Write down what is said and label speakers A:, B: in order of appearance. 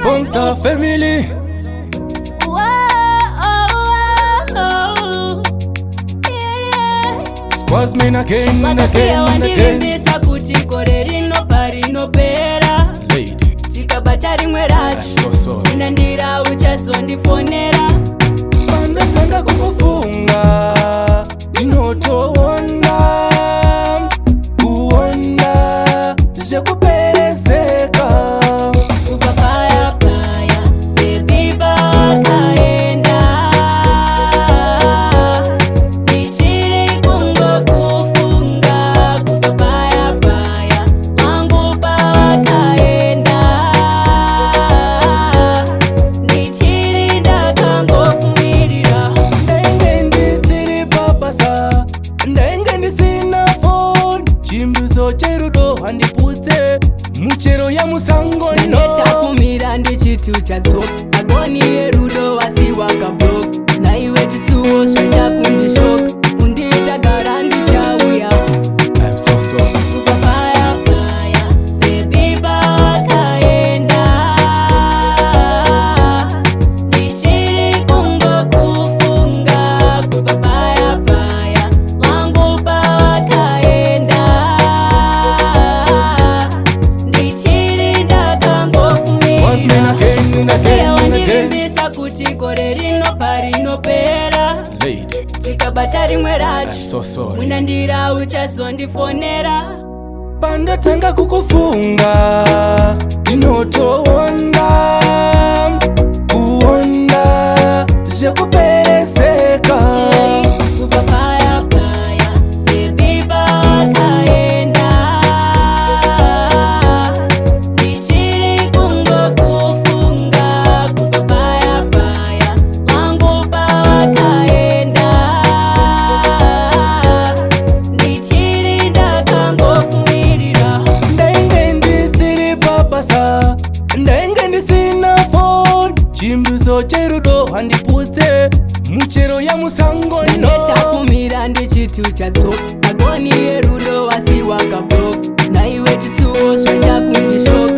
A: Bongsta family. Squazman again and again and again.
B: Vakasiya kuti kore rino parinopera.
A: Lady,
B: Tikabata rimwe racho.
A: I'm so sorry.
B: Unandira uchazondifonera.
A: Pandatanga kukufunga inotoona kuona zvekuperezeka.
B: Kubva paya paya baby pakaenda. Ndichiri kungokufunga. Kubva paya paya wangu pawakaenda. Ndichiri ndakangokumirira.
A: Ndenge ndisiri pabasa, ndenge ndisina phone. Chimbiso cherudo handiputse muchero yamusango no.
B: Ndetakumira ndichitu chatso agoni yerudo wasiwa kabrok. Naiwe chisuwo zvachakundishoka kundiita gara ndichauya.
A: I'm so sorry.
B: Kubva paya paya baby pakaenda. Ndichiri kungokufunga. Kubva paya paya wangu pawakaenda. Ndichiri ndakangokumirira.
A: Squazman again and again and again.
B: Wandivimbisa kuti kore rino parinopera.
A: Lady,
B: Tikabata rimwe
A: I'm
B: racho.
A: so sorry.
B: Unandira uchazondifonera.
A: Pandatanga kukufunga inotoona kuona zvekuperezeka.
B: Kubva paya paya baby pakaenda. Ndichiri kungokufunga. Kubva paya paya wangu pawakaenda. Ndichiri ndakangokumirira.
A: Ndenge ndisiri pabasa, ndenge ndisina phone. Chimbiso cherudo handiputse muchero yamusango no.
B: Ndetakumira ndichitu chatso agoni yerudo wasiwa kabrok. Naiwe chisuwo zvachakundishoka